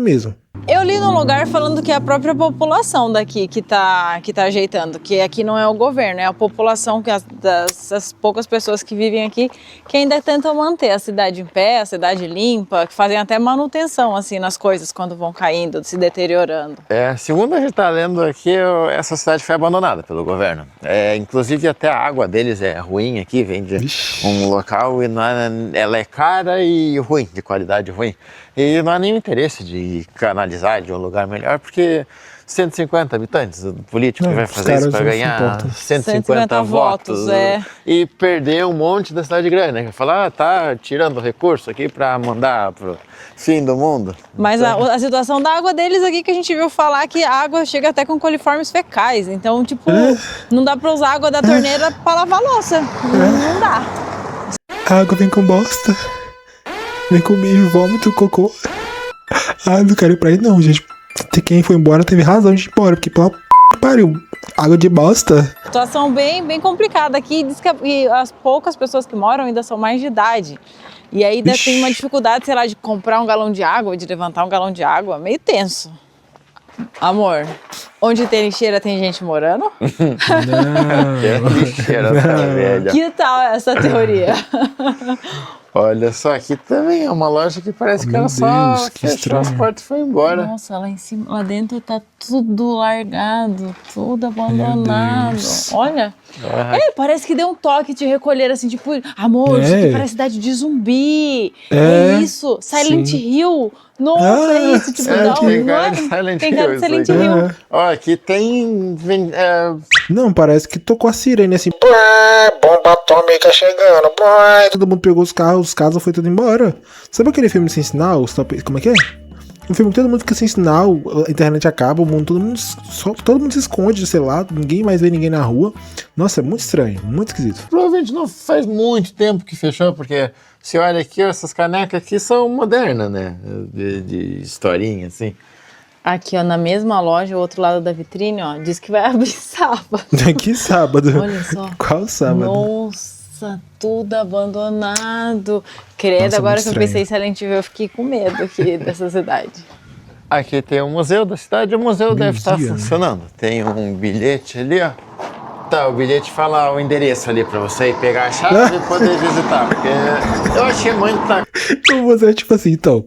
mesmo. Eu li num lugar falando que é a própria população daqui que tá ajeitando, que aqui não é o governo, é a população, das poucas pessoas que vivem aqui, que ainda tentam manter a cidade em pé, a cidade limpa, que fazem até manutenção assim nas coisas quando vão caindo, se deteriorando. Segundo a gente tá lendo aqui, essa cidade foi abandonada pelo governo. Inclusive até a água deles é ruim aqui, vem de um local e ela é cara e ruim, de qualidade ruim. E não há nenhum interesse de canalizar de um lugar melhor, porque 150 habitantes, o político vai fazer isso para ganhar 150 votos e perder um monte da cidade grande, né? Falar, tá tirando recurso aqui para mandar pro fim do mundo. Mas então... a situação da água deles aqui, que a gente viu falar que a água chega até com coliformes fecais, então, tipo, não dá para usar a água da torneira para lavar louça, não dá. A água vem com bosta. Vem com mijo, vômito, cocô. Não quero ir pra aí não, gente. Quem foi embora teve razão de ir embora, porque pela pariu, água de bosta. Situação bem complicada aqui, diz que as poucas pessoas que moram ainda são mais de idade. E aí ainda tem uma dificuldade, sei lá, de comprar um galão de água, de levantar um galão de água, meio tenso. Amor, onde tem lixeira tem gente morando? Não. Lixeira tá velha. Que tal essa teoria? Olha só, aqui também é uma loja que parece que ela só fechou as portas e foi embora. Nossa, lá em cima, lá dentro tá tudo largado, tudo abandonado. Olha, parece que deu um toque de recolher, assim, tipo, amor, isso aqui parece cidade de zumbi. É isso, Silent Hill. Nossa, é isso, tipo, tem cara de Silent Hill. Ó, aqui tem... Não, parece que tocou a sirene, assim, bomba atômica chegando, todo mundo pegou os carros foi tudo embora. Sabe aquele filme sem sinal? Como é que é? Um filme que todo mundo fica sem sinal, a internet acaba, o mundo, todo mundo se esconde, sei lá, ninguém mais vê ninguém na rua. Nossa, é muito estranho, muito esquisito. Provavelmente não faz muito tempo que fechou, porque se olha aqui, essas canecas aqui são modernas, né? De historinha, assim. Aqui, ó, na mesma loja, o outro lado da vitrine, ó, diz que vai abrir sábado. Que sábado? Olha só. Qual sábado? Nossa, tudo abandonado. Credo, Nossa, agora que estranho. eu pensei em Silent Hill, eu fiquei com medo aqui dessa cidade. Aqui tem o museu da cidade, o museu deve estar funcionando. Tem um bilhete ali, ó. Tá, o bilhete fala o endereço ali pra você ir pegar a chave e poder visitar, porque eu achei muito... Então você é tipo assim, então,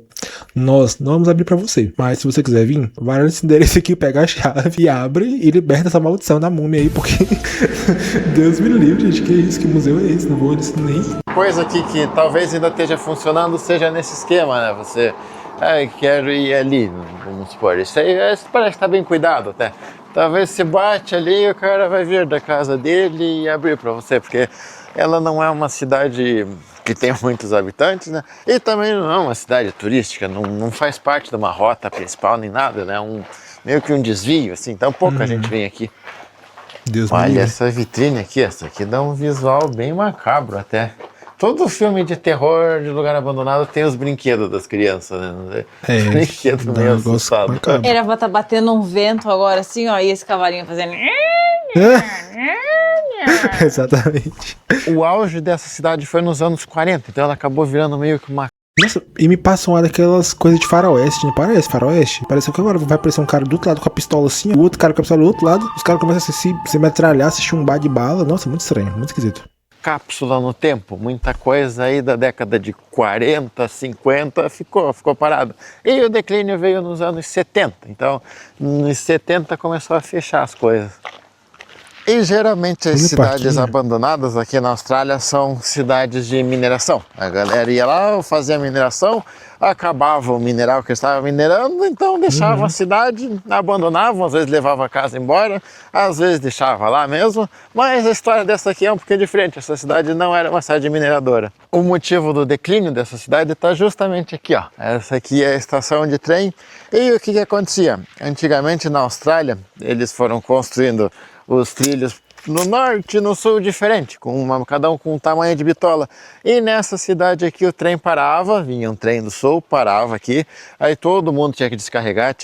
nós não vamos abrir pra você, mas se você quiser vir, vai nesse endereço aqui, pega a chave e abre e liberta essa maldição da múmia aí, porque Deus me livre, gente, que isso, que museu é esse, não vou nisso nem. Coisa aqui que talvez ainda esteja funcionando seja nesse esquema, né, você... quero ir ali, vamos supor, isso aí parece que tá bem cuidado até. Talvez se bate ali, o cara vai vir da casa dele e abrir para você, porque ela não é uma cidade que tem muitos habitantes, né? E também não é uma cidade turística, não faz parte de uma rota principal nem nada, né? Meio que um desvio, assim, então pouca gente vem aqui. Deus me Olha livre. essa vitrine aqui, essa aqui dá um visual bem macabro até. Todo filme de terror de lugar abandonado tem os brinquedos das crianças, né? Brinquedo meio assustado. Era pra estar batendo um vento agora, assim, ó, e esse cavalinho fazendo... Exatamente. O auge dessa cidade foi nos anos 40, então ela acabou virando meio que uma... Nossa, e me passa uma daquelas coisas de faroeste, não parece? Faroeste? Parece que agora vai aparecer um cara do outro lado com a pistola assim, o outro cara com a pistola do outro lado, os caras começam a se metralhar, se chumbar de bala. Nossa, muito estranho, muito esquisito. Cápsula no tempo, muita coisa aí da década de 40, 50 ficou parado. E o declínio veio nos anos 70, então nos 70 começou a fechar as coisas. E geralmente as Olha o cidades parquinho. abandonadas aqui na Austrália são cidades de mineração. A galera ia lá, fazia a mineração, acabava o mineral que estava minerando, então deixava a cidade, abandonavam, às vezes levava a casa embora, às vezes deixava lá mesmo, mas a história dessa aqui é um pouquinho diferente. Essa cidade não era uma cidade mineradora. O motivo do declínio dessa cidade está justamente aqui, ó. Essa aqui é a estação de trem. E o que acontecia? Antigamente na Austrália, eles foram construindo os trilhos no norte e no sul diferente, cada um com um tamanho de bitola. E nessa cidade aqui o trem parava, vinha um trem do sul, parava aqui, aí todo mundo tinha que descarregar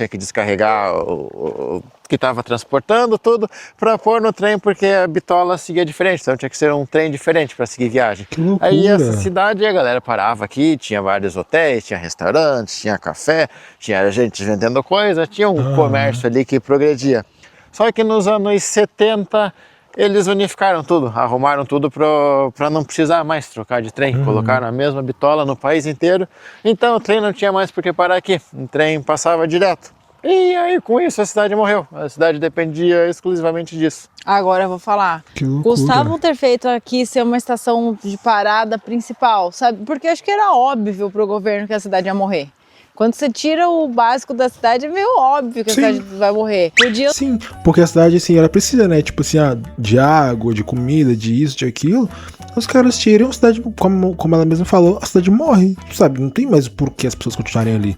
o que estava transportando tudo para pôr no trem, porque a bitola seguia diferente, então tinha que ser um trem diferente para seguir viagem. Que loucura. Aí essa cidade a galera parava aqui, tinha vários hotéis, tinha restaurantes, tinha café, tinha gente vendendo coisa, tinha um comércio ali que progredia. Só que nos anos 70 eles unificaram tudo, arrumaram tudo para não precisar mais trocar de trem, colocaram a mesma bitola no país inteiro, então o trem não tinha mais por que parar aqui, o trem passava direto. E aí com isso a cidade morreu, a cidade dependia exclusivamente disso. Agora eu vou falar. Que loucura. Gostavam ter feito aqui ser uma estação de parada principal, sabe? Porque acho que era óbvio para o governo que a cidade ia morrer. Quando você tira o básico da cidade, é meio óbvio que a cidade vai morrer. Podia... Sim, porque a cidade, assim, ela precisa, né, tipo assim, de água, de comida, de isso, de aquilo. Os caras tiram a cidade, como ela mesma falou, a cidade morre, sabe? Não tem mais por que as pessoas continuarem ali.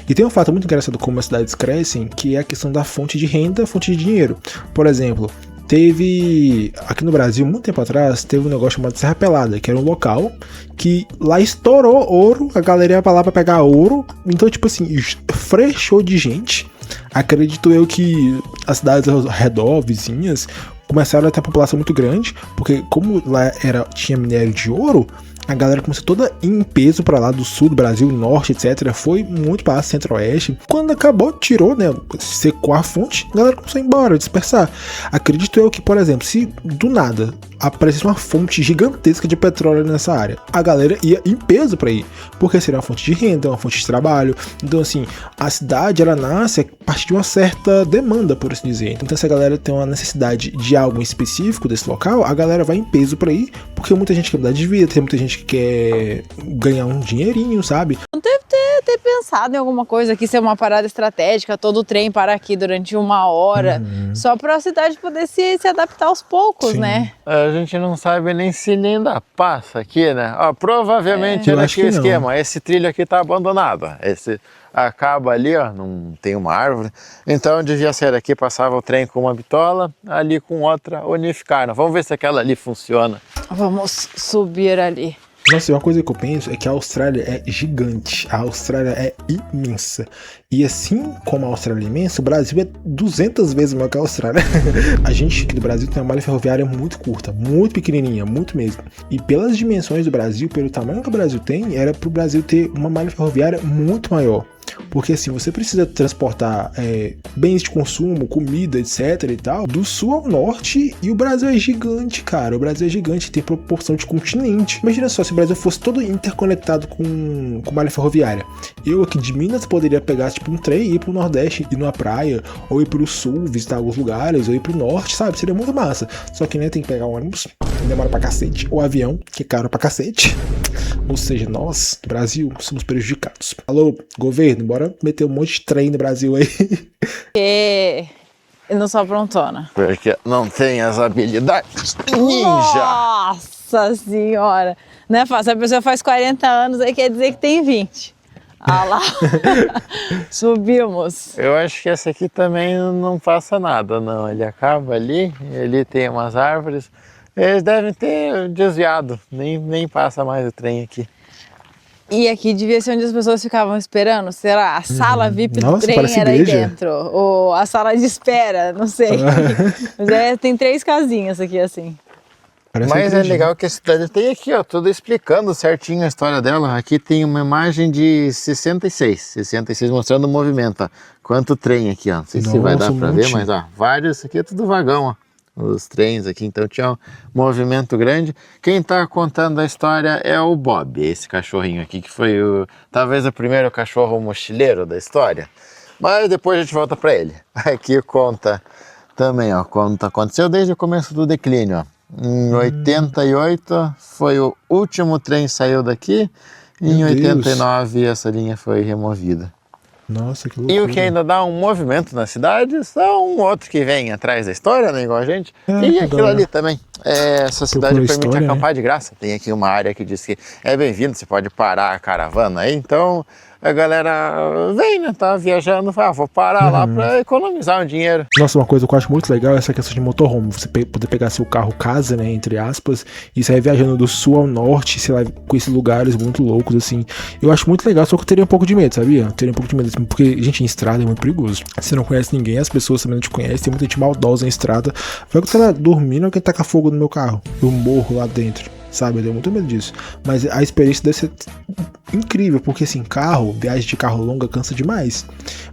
E tem um fato muito engraçado como as cidades crescem, que é a questão da fonte de renda, fonte de dinheiro. Por exemplo, teve, aqui no Brasil, muito tempo atrás, teve um negócio chamado Serra Pelada, que era um local que lá estourou ouro, a galera ia pra lá pra pegar ouro, então, tipo assim, frechou de gente. Acredito eu que as cidades ao redor, vizinhas, começaram a ter uma população muito grande, porque como lá tinha minério de ouro, a galera começou toda em peso pra lá do sul do Brasil, norte, etc. Foi muito pra centro-oeste. Quando acabou, tirou, né? Secou a fonte, a galera começou a ir embora, dispersar. Acredito eu que, por exemplo, se do nada aparecesse uma fonte gigantesca de petróleo nessa área, a galera ia em peso pra ir, porque seria uma fonte de renda, uma fonte de trabalho. Então, assim, a cidade, ela nasce a partir de uma certa demanda, por assim dizer. Então, se a galera tem uma necessidade de algo específico desse local, a galera vai em peso pra ir, porque muita gente quer mudar de vida, tem muita gente que quer ganhar um dinheirinho, sabe? Não deve ter pensado em alguma coisa aqui, ser uma parada estratégica, todo o trem parar aqui durante 1 hora, só para a cidade poder se adaptar aos poucos, né? A gente não sabe nem se ainda passa aqui, né? Ó, provavelmente era aqui o esquema, esse trilho aqui tá abandonado, esse acaba ali, ó, não tem uma árvore, então devia ser aqui, passava o trem com uma bitola, ali com outra, unificaram. Vamos ver se aquela ali funciona. Vamos subir ali. Nossa, uma coisa que eu penso é que a Austrália é gigante, a Austrália é imensa. E assim como a Austrália é imensa, o Brasil é 200 vezes maior que a Austrália. A gente aqui do Brasil tem uma malha ferroviária muito curta, muito pequenininha, muito mesmo. E pelas dimensões do Brasil, pelo tamanho que o Brasil tem, era pro Brasil ter uma malha ferroviária muito maior. Porque assim, você precisa transportar bens de consumo, comida, etc e tal, do sul ao norte, e o Brasil é gigante, cara. O Brasil é gigante, tem proporção de continente. Imagina só, se o Brasil fosse todo interconectado com malha ferroviária. Eu aqui de Minas poderia pegar tipo um trem e ir pro Nordeste, ir numa praia, ou ir pro sul, visitar alguns lugares, ou ir pro Norte, sabe? Seria muito massa. Só que, né, tem que pegar um ônibus, demora pra cacete, ou avião, que é caro pra cacete. Ou seja, nós, do Brasil, somos prejudicados. Alô, governo, bora meter um monte de trem no Brasil aí. Porque eu não sou aprontona. Porque não tem as habilidades ninja. Nossa senhora! Não é fácil, a pessoa faz 40 anos, aí quer dizer que tem 20. Ah lá, subimos. Eu acho que essa aqui também não passa nada, não. Ele acaba ali, ali tem umas árvores. Eles devem ter desviado, nem passa mais o trem aqui. E aqui devia ser onde as pessoas ficavam esperando, será? A sala VIP do trem era igreja. Aí dentro, ou a sala de espera, não sei. Mas tem 3 casinhas aqui assim. Mas é legal que a cidade tem aqui, ó, tudo explicando certinho a história dela. Aqui tem uma imagem de 66 mostrando o movimento, ó. Quanto trem aqui, ó. Não sei se vai dar pra ver, mas ó, vários, aqui é tudo vagão, ó. Os trens aqui, então tinha um movimento grande. Quem tá contando a história é o Bob, esse cachorrinho aqui, que foi talvez o primeiro cachorro mochileiro da história. Mas depois a gente volta pra ele. Aqui conta também, ó, quando aconteceu desde o começo do declínio, ó. Em 88 foi o último trem que saiu daqui, e em 89 essa linha foi removida. Nossa, que loucura. E o que ainda dá um movimento na cidade são um outro que vem atrás da história, né, igual a gente. E aquilo ali também. Essa cidade permite história, acampar, né, de graça. Tem aqui uma área que diz que é bem-vindo, você pode parar a caravana aí. Então a galera vem, né, tá viajando, fala, vou parar lá pra economizar um dinheiro. Nossa, uma coisa que eu acho muito legal é essa questão de motorhome. Você poder pegar seu carro casa, né, entre aspas, e sair viajando do sul ao norte, sei lá, com esses lugares muito loucos, assim. Eu acho muito legal, só que eu teria um pouco de medo, sabia? Eu teria um pouco de medo, assim, porque, gente, em estrada é muito perigoso. Você não conhece ninguém, as pessoas também não te conhecem, tem muita gente maldosa em estrada. Vai que eu tô lá dormindo, alguém taca fogo no meu carro. Eu morro lá dentro. Sabe, eu tenho muito medo disso. Mas a experiência deve ser incrível, porque assim, viagem de carro longa cansa demais.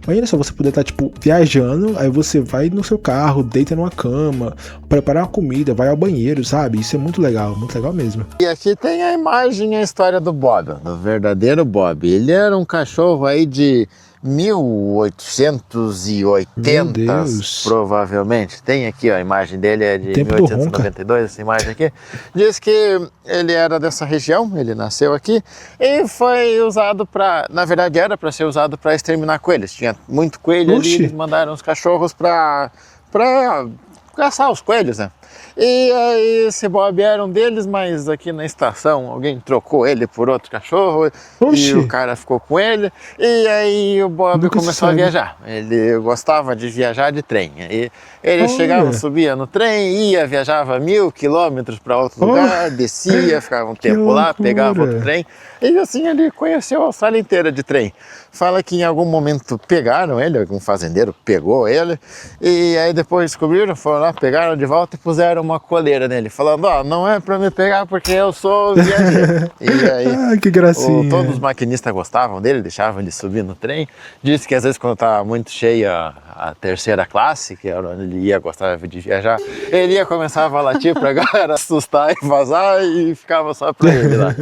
Imagina só você poder estar, tipo, viajando, aí você vai no seu carro, deita numa cama, prepara uma comida, vai ao banheiro, sabe? Isso é muito legal mesmo. E aqui tem a imagem e a história do Bob, do verdadeiro Bob. Ele era um cachorro aí de 1880, provavelmente. Tem aqui, ó, a imagem dele é de 1892, essa imagem aqui. Diz que ele era dessa região, ele nasceu aqui e foi usado para, na verdade era para ser usado para exterminar coelhos. Tinha muito coelho ali, eles mandaram os cachorros para caçar os coelhos, né? E aí esse Bob era um deles, mas aqui na estação alguém trocou ele por outro cachorro. E o cara ficou com ele. E aí o Bob começou a viajar. Ele gostava de viajar de trem. E ele chegava, subia no trem, viajava 1000 quilômetros para outro lugar, descia, ficava um tempo lá, pegava outro trem. E assim ele conheceu a Austrália inteira de trem. Fala que em algum momento pegaram ele, algum fazendeiro pegou ele, e aí depois descobriram, foram lá, pegaram de volta e puseram uma coleira nele, falando, ó, não é pra me pegar porque eu sou viajeiro. E aí, que gracinha. Todos os maquinistas gostavam dele, deixavam ele subir no trem. Disse que às vezes quando estava muito cheia a terceira classe, que era onde ele ia, gostava de viajar, ele começava a latir pra galera assustar e vazar e ficava só pra ele lá.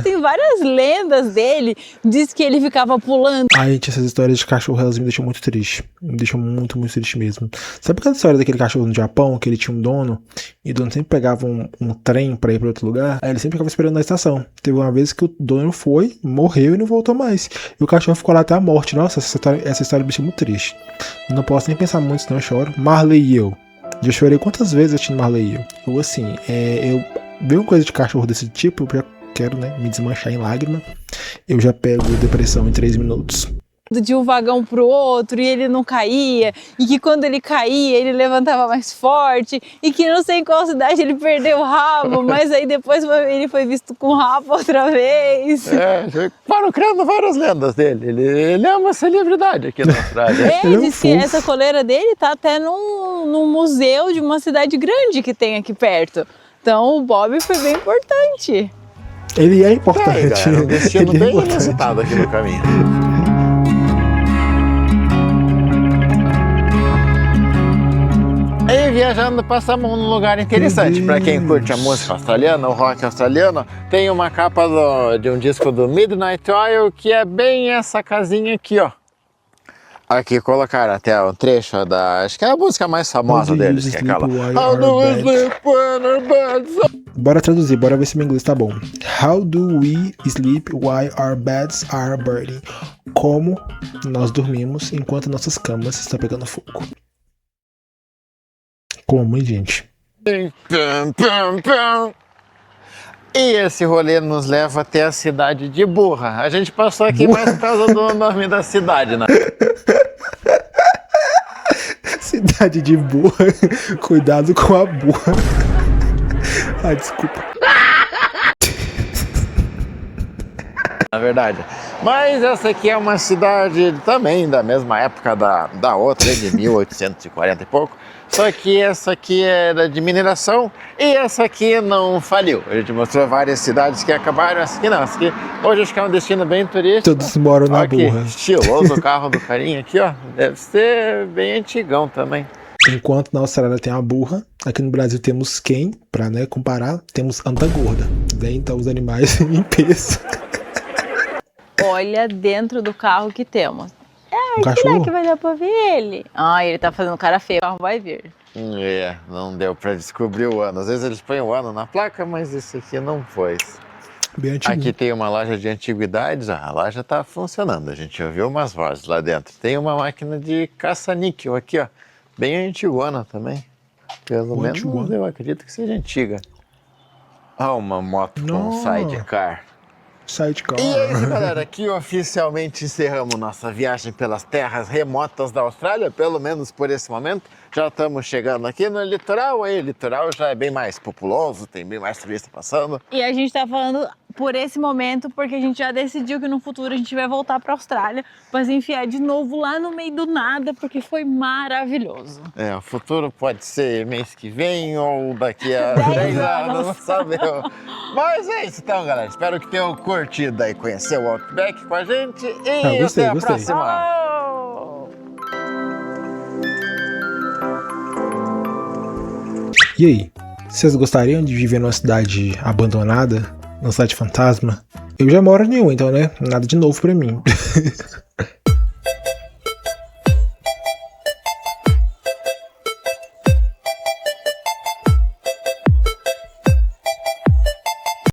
Tem várias lendas dele, diz que ele ficava pulando. Ai, gente, essas histórias de cachorro, elas me deixam muito triste. Me deixam muito, muito triste mesmo. Sabe aquela história daquele cachorro no Japão, que ele tinha um dono, e o dono sempre pegava um trem pra ir pra outro lugar, aí ele sempre ficava esperando na estação. Teve uma vez que o dono foi, morreu e não voltou mais. E o cachorro ficou lá até a morte. Nossa, essa história me deixa muito triste. Não posso nem pensar muito, senão eu choro. Marley e eu. Já chorei quantas vezes assistindo Marley e eu. Eu, assim, eu vejo coisa de cachorro desse tipo, eu já quero, né, me desmanchar em lágrima. Eu já pego depressão em 3 minutos. De um vagão pro outro, e ele não caía, e que quando ele caía, ele levantava mais forte, e que não sei em qual cidade ele perdeu o rabo, mas aí depois ele foi visto com o rabo outra vez. Foram criando várias lendas dele. Ele é uma celebridade aqui na Austrália. Diz que essa coleira dele tá até num museu de uma cidade grande que tem aqui perto. Então o Bob foi bem importante. Ele é importante. Um destino bem inusitado aqui no caminho. Aí viajando passamos num lugar interessante para quem curte a música australiana, o rock australiano. Tem uma capa de um disco do Midnight Oil que é bem essa casinha aqui, ó. Aqui colocaram até um trecho da, acho que é a música mais famosa deles, que é aquela How do we sleep when our beds are... Bora traduzir, bora ver se meu inglês tá bom. How do we sleep while our beds are burning? Como nós dormimos enquanto nossas camas estão pegando fogo. Como, hein, gente? E esse rolê nos leva até a cidade de Burra. A gente passou aqui mais por causa do nome da cidade, né? Cidade de Burra. Cuidado com a burra. Ah, desculpa. Na verdade. Mas essa aqui é uma cidade também da mesma época da outra, de 1840 e pouco. Só que essa aqui era de mineração e essa aqui não faliu. A gente mostrou várias cidades que acabaram, essa aqui não. Essa aqui hoje acho que é um destino bem turístico. Todos moram na Burra. Estiloso o carro do carinha aqui, ó. Deve ser bem antigão também. Enquanto na Austrália tem a Burra, aqui no Brasil temos quem, pra, né, comparar, temos anta gorda. Né? Então os animais em peso. Olha dentro do carro que temos. É Um cachorro? Será que vai dar pra ver ele? Ah, ele tá fazendo cara feia, o carro vai vir. Não deu pra descobrir o ano. Às vezes eles põem o ano na placa, mas isso aqui não pôs. Bem antigo. Aqui tem uma loja de antiguidades, a loja tá funcionando, a gente ouviu umas vozes lá dentro. Tem uma máquina de caça-níquel aqui, ó, bem antigona também. Pelo menos eu acredito que seja antiga. Ah, uma moto com sidecar. Sidecar. E é isso, galera, aqui oficialmente encerramos nossa viagem pelas terras remotas da Austrália, pelo menos por esse momento. Já estamos chegando aqui no litoral, aí o litoral já é bem mais populoso, tem bem mais turista passando. E a gente tá falando por esse momento porque a gente já decidiu que no futuro a gente vai voltar pra Austrália pra se enfiar de novo lá no meio do nada, porque foi maravilhoso. O futuro pode ser mês que vem ou daqui a 10 anos, não sabemos. Mas é isso então, galera. Espero que tenham curtido aí conhecer o Outback com a gente e gostei, até a próxima. E aí, vocês gostariam de viver numa cidade abandonada? Numa cidade fantasma? Eu já moro em nenhuma, então, né? Nada de novo pra mim.